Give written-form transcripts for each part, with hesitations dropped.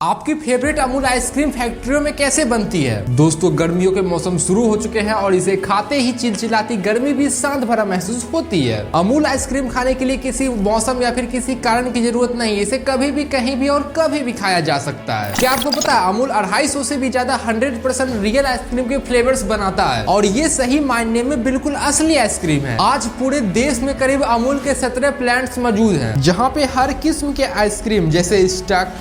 आपकी favourite Amul ice cream फैक्ट्रियों में कैसे बनती है? दोस्तों, गर्मियों के मौसम शुरू हो चुके हैं और इसे खाते ही चिलचिलाती गर्मी भी शांत भरा महसूस होती है। अमूल आइसक्रीम खाने के लिए किसी मौसम या फिर किसी कारण की जरूरत नहीं है। इसे कभी भी कहीं भी और कभी भी खाया जा सकता है। क्या आपको पता है अमूल 250 से भी ज्यादा 100% रियल आइसक्रीम के फ्लेवर्स बनाता है और ये सही मायने में बिल्कुल असली आइसक्रीम है। आज पूरे देश में करीब अमूल के 17 प्लांट्स मौजूद हैं, जहाँ पे हर किस्म के आइसक्रीम जैसे स्टक,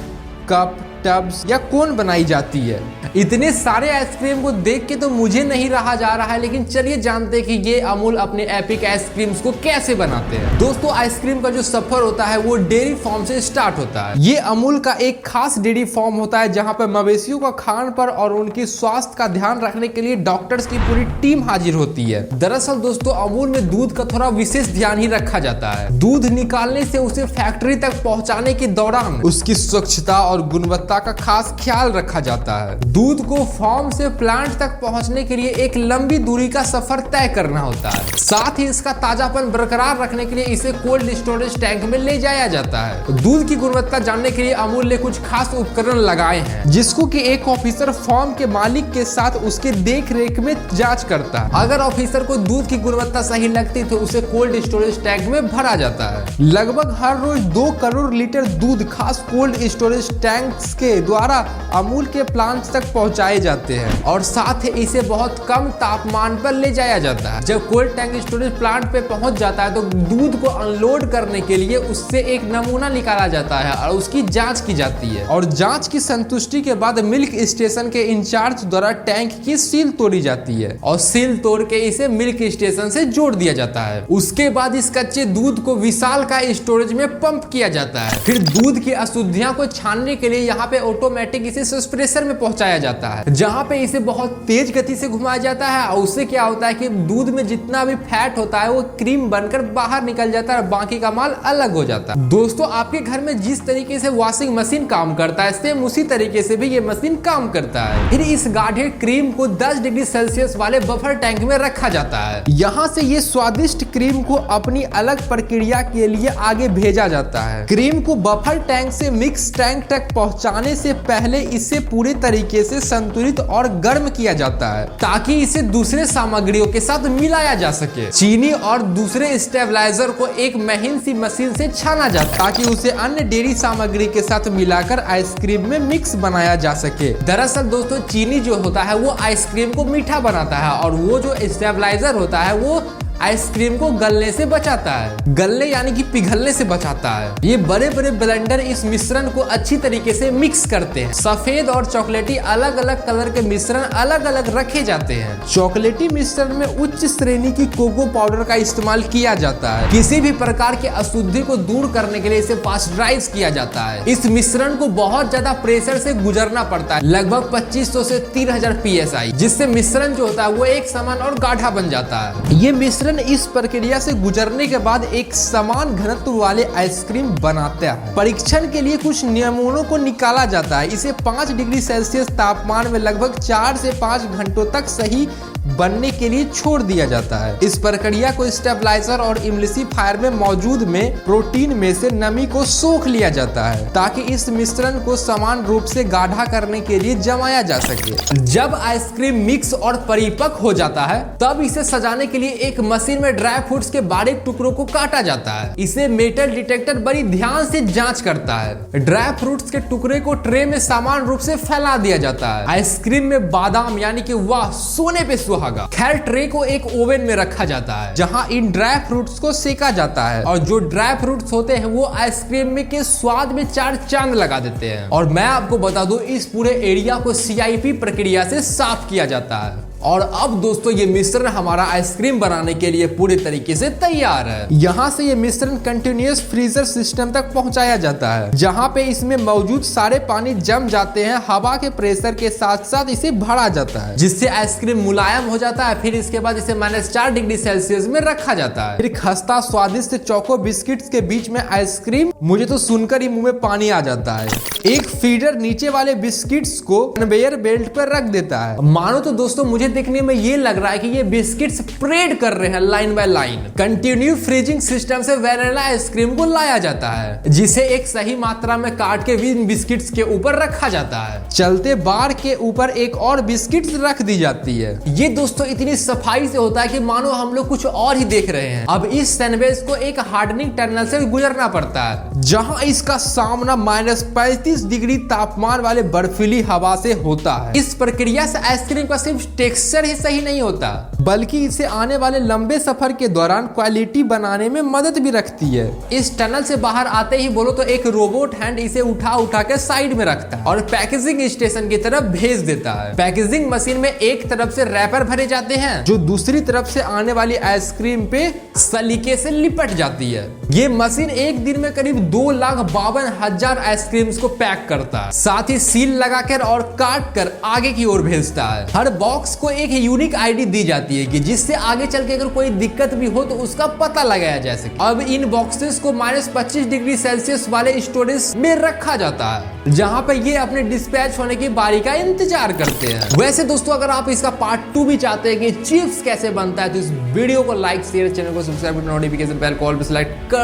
कप, टब्स या कोन बनाई जाती है। इतने सारे आइसक्रीम को देख के तो मुझे नहीं रहा जा रहा है, लेकिन चलिए जानते हैं कि ये अमूल अपने एपिक आइसक्रीम्स को कैसे बनाते हैं। दोस्तों, आइसक्रीम का जो सफर होता है वो डेयरी फार्म से स्टार्ट होता है। ये अमूल का एक खास डेयरी फार्म होता है जहाँ पर मवेशियों का खान पर और उनकी स्वास्थ्य का ध्यान रखने के लिए डॉक्टर्स की पूरी टीम हाजिर होती है। दरअसल दोस्तों, अमूल में दूध का थोड़ा विशेष ध्यान ही रखा जाता है। दूध निकालने से उसे फैक्ट्री तक पहुँचाने के दौरान उसकी स्वच्छता और गुणवत्ता का खास ख्याल रखा जाता है। दूध को फार्म से प्लांट तक पहुंचने के लिए एक लंबी दूरी का सफर तय करना होता है। साथ ही इसका ताजापन बरकरार रखने के लिए इसे कोल्ड स्टोरेज टैंक में ले जाया जाता है। दूध की गुणवत्ता जानने के लिए अमूल ने कुछ खास उपकरण लगाए हैं, जिसको कि एक ऑफिसर फार्म के मालिक के साथ उसके देख रेख में जाँच करता है। अगर ऑफिसर को दूध की गुणवत्ता सही लगती तो उसे कोल्ड स्टोरेज टैंक में भरा जाता है। लगभग हर रोज 2 करोड़ लीटर दूध खास कोल्ड स्टोरेज टैंक्स के द्वारा अमूल के प्लांट्स तक पहुंचाए जाते हैं और साथ ही इसे बहुत कम तापमान पर ले जाया जाता है। जब कोल्ड टैंक स्टोरेज प्लांट पे पहुंच जाता है तो दूध को अनलोड करने के लिए उससे एक नमूना निकाला जाता है और उसकी जांच की जाती है और जांच की संतुष्टि के बाद मिल्क स्टेशन के इंचार्ज द्वारा टैंक की सील तोड़ी जाती है और सील तोड़ के इसे मिल्क स्टेशन से जोड़ दिया जाता है। उसके बाद इस कच्चे दूध को विशाल का स्टोरेज में पंप किया जाता है। फिर दूध की अशुद्धियां को छानने के लिए यहाँ पे ऑटोमेटिक इसे सस्प्रेसर में पहुंचाया जाता है, जहां पे इसे बहुत तेज गति से घुमाया जाता है और उससे क्या होता है कि दूध में जितना भी फैट होता है वो क्रीम बनकर बाहर निकल जाता है और बाकी का माल अलग हो जाता है। दोस्तों, आपके घर में जिस तरीके से वॉशिंग मशीन काम करता है सेम उसी तरीके से भी ये मशीन काम करता है। फिर इस गाढ़े क्रीम को 10 डिग्री सेल्सियस वाले बफर टैंक में रखा जाता है। यहाँ से ये स्वादिष्ट क्रीम को अपनी अलग प्रक्रिया के लिए आगे भेजा जाता है। क्रीम को बफर टैंक से मिक्स टैंक तक पहुँचाने से पहले इसे पूरे तरीके से संतुलित और गर्म किया जाता है ताकि इसे दूसरे सामग्रियों के साथ मिलाया जा सके। चीनी और दूसरे स्टेबलाइजर को एक महीन सी मशीन से छाना जाता है ताकि उसे अन्य डेयरी सामग्री के साथ मिलाकर आइसक्रीम में मिक्स बनाया जा सके। दरअसल दोस्तों, चीनी जो होता है वो आइसक्रीम को मीठा बनाता है और वो जो स्टेबलाइजर होता है वो आइसक्रीम को गलने से बचाता है। गलने यानी कि पिघलने से बचाता है। ये बड़े बड़े ब्लेंडर इस मिश्रण को अच्छी तरीके से मिक्स करते हैं। सफेद और चॉकलेटी अलग अलग कलर के मिश्रण अलग अलग रखे जाते हैं। चॉकलेटी मिश्रण में उच्च श्रेणी की कोको पाउडर का इस्तेमाल किया जाता है। किसी भी प्रकार की अशुद्धि को दूर करने के लिए इसे पास्चराइज किया जाता है। इस मिश्रण को बहुत ज्यादा प्रेशर से गुजरना पड़ता है, लगभग 2500 से 3000 PSI, जिससे मिश्रण जो होता है वो एक समान और गाढ़ा बन जाता है। ये मिश्रण इस प्रक्रिया से गुजरने के बाद एक समान घनत्व वाले आइसक्रीम बनाता है। परीक्षण के लिए कुछ नमूनों को निकाला जाता है। इसे 5 डिग्री सेल्सियस तापमान में लगभग 4 से 5 घंटों तक सही बनने के लिए छोड़ दिया जाता है। इस प्रक्रिया को स्टेबलाइजर और इमल्सिफायर में मौजूद में प्रोटीन में से नमी को सोख लिया जाता है ताकि इस मिश्रण को समान रूप से गाढ़ा करने के लिए जमाया जा सके। जब आइसक्रीम मिक्स और परिपक्व हो जाता है तब इसे सजाने के लिए एक मशीन में ड्राई फ्रूट्स के बारीक टुकड़ों को काटा जाता है। इसे मेटल डिटेक्टर बड़ी ध्यान से जांच करता है। ड्राई फ्रूट्स के टुकड़े को ट्रे में समान रूप से फैला दिया जाता है। आइसक्रीम में बादाम यानी कि वाह सोने पे सुहागा। खैर, ट्रे को एक ओवन में रखा जाता है जहां इन ड्राई फ्रूट्स को सेका जाता है और जो ड्राई फ्रूट्स होते हैं वो आइसक्रीम में के स्वाद में 4 चांद लगा देते हैं। और मैं आपको बता दूं, इस पूरे एरिया को CIP प्रक्रिया से साफ किया जाता है। और अब दोस्तों, ये मिश्रण हमारा आइसक्रीम बनाने के लिए पूरे तरीके से तैयार है। यहाँ से ये मिश्रण कंटिन्यूअस फ्रीजर सिस्टम तक पहुँचाया जाता है, जहाँ पे इसमें मौजूद सारे पानी जम जाते हैं। हवा के प्रेशर के साथ साथ इसे भरा जाता है, जिससे आइसक्रीम मुलायम हो जाता है। फिर इसके बाद इसे -4 डिग्री सेल्सियस में रखा जाता है। फिर खस्ता स्वादिष्ट चोको बिस्किट्स के बीच में आइसक्रीम, मुझे तो सुनकर ही मुंह में पानी आ जाता है। एक फीडर नीचे वाले बिस्किट्स को कन्वेयर बेल्ट पर रख देता है। मानो तो दोस्तों, मुझे इन्हें देखने में ये लग रहा है कि ये बिस्किट्स परेड कर रहे हैं line by line. Continue freezing system से वेनिला आइसक्रीम को लाया जाता है, जिसे एक सही मात्रा में काट के इन बिस्किट्स के ऊपर रखा जाता है। चलते बार के ऊपर एक और बिस्किट्स रख दी जाती है। ये दोस्तों इतनी सफाई से होता है कि मानो हम लोग कुछ और ही देख रहे हैं। अब इस सैंडविच को एक हार्डनिंग टनल से गुजरना पड़ता है, जहां इसका सामना -35 डिग्री तापमान वाले बर्फीली हवा से होता है। इस प्रक्रिया से आइसक्रीम का सिर्फ टेक्सचर ही सही नहीं होता, बल्कि इसे आने वाले लंबे सफर के दौरान क्वालिटी बनाने में मदद भी रखती है। इस टनल से बाहर आते ही बोलो तो एक रोबोट हैंड इसे उठा के साइड में रखता है और पैकेजिंग स्टेशन की तरफ भेज देता है। पैकेजिंग मशीन में एक तरफ से रैपर भरे जाते हैं, जो दूसरी तरफ से आने वाली आइसक्रीम पे सलीके से लिपट जाती है। ये मशीन एक दिन में करीब 2,52,000 आइसक्रीम्स को पैक करता है, साथ ही सील लगाकर और काट कर आगे की ओर भेजता है। हर बॉक्स को एक यूनिक आईडी दी जाती है कि जिससे आगे चल के अगर कोई दिक्कत भी हो तो उसका पता लगाया जा सके। अब इन बॉक्सेस को -25 डिग्री सेल्सियस वाले स्टोरेज में रखा जाता है, जहां पर ये अपने डिस्पैच होने की बारी का इंतजार करते हैं। वैसे दोस्तों अगर आप इसका पार्ट 2 भी चाहते हैं कि चिप्स कैसे बनता है, तो इस वीडियो को लाइक शेयर, चैनल को सब्सक्राइब, नोटिफिकेशन बेल कॉल पे सिलेक्ट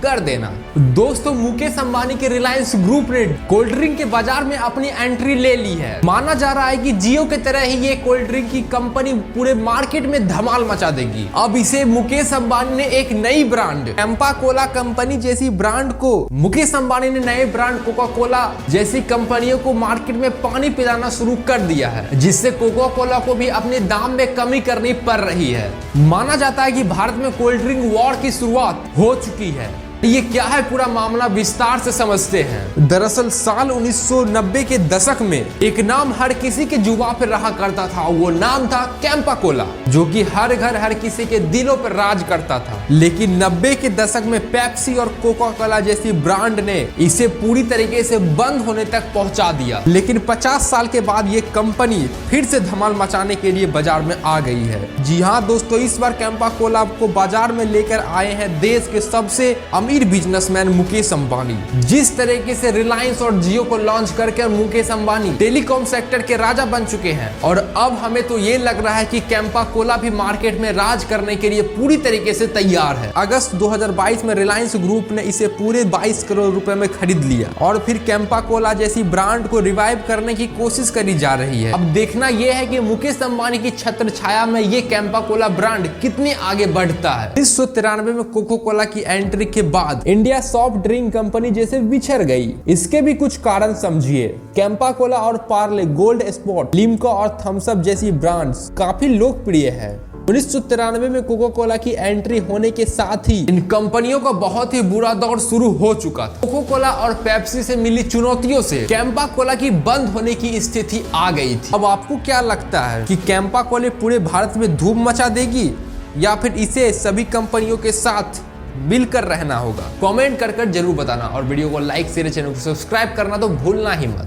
कर देना। दोस्तों मुकेश अंबानी के रिलायंस ग्रुप ने कोल्ड ड्रिंक के बाजार में अपनी एंट्री ले ली है। माना जा रहा है कि जियो की तरह ही ये कोल्ड ड्रिंक की कंपनी पूरे मार्केट में धमाल मचा देगी। अब इसे मुकेश अंबानी ने एक नई ब्रांड कैंपा कोला कंपनी जैसी ब्रांड को मुकेश अंबानी ने नए ब्रांड कोका कोला जैसी कंपनियों को मार्केट में पानी पिलाना शुरू कर दिया है, जिससे कोका कोला को भी अपने दाम में कमी करनी पड़ रही है। माना जाता है कि भारत में कोल्ड ड्रिंक वॉर की शुरुआत हो चुकी है। ये क्या है पूरा मामला विस्तार से समझते हैं। दरअसल साल 1990 के दशक में एक नाम हर किसी के जुबान पर रहा करता था, वो नाम था कैंपा कोला, जो कि हर घर हर किसी के दिलों पर राज करता था। लेकिन 90 के दशक में पेप्सी और कोका कोला जैसी ब्रांड ने इसे पूरी तरीके से बंद होने तक पहुंचा दिया। लेकिन 50 साल के बाद ये कंपनी फिर से धमाल मचाने के लिए बाजार में आ गई है। जी हाँ दोस्तों, इस बार कैंपा कोला को बाजार में लेकर आए हैं देश के सबसे अमीर बिजनेसमैन मुकेश अंबानी। जिस तरीके से रिलायंस और जियो को लॉन्च करके मुकेश अंबानी टेलीकॉम सेक्टर के राजा बन चुके हैं, और अब हमें तो ये लग रहा है कि कैंपा कोला भी मार्केट में राज करने के लिए पूरी तरीके से तैयार है। अगस्त 2022 में रिलायंस ग्रुप ने इसे पूरे 22 करोड़ रुपए में खरीद लिया और फिर कैंपा कोला जैसी ब्रांड को रिवाइव करने की कोशिश करी जा रही है। अब देखना यह है कि मुकेश अंबानी की छत्र छाया में ये कैंपा कोला ब्रांड कितनी आगे बढ़ता है। 1993 में कोका कोला की एंट्री के बाद इंडिया सॉफ्ट ड्रिंक कंपनी जैसे बिछड़ गई। इसके भी कुछ कारण समझिए। कैंपा कोला और पार्ले, गोल्ड स्पॉट, लिम्का और थम्स अप जैसी ब्रांड्स काफी लोकप्रिय है। 1993 में कोका कोला की एंट्री होने के साथ ही इन कंपनियों का बहुत ही बुरा दौर शुरू हो चुका था। कोका कोला और पेप्सी से मिली चुनौतियों से कैंपा कोला की बंद होने की स्थिति आ गई थी। अब आपको क्या लगता है कि कैंपा कोला पूरे भारत में धूम मचा देगी, या फिर इसे सभी कंपनियों के साथ मिलकर रहना होगा? कमेंट कर जरूर बताना, और वीडियो को लाइक शेयर, चैनल को सब्सक्राइब करना तो भूलना ही मत।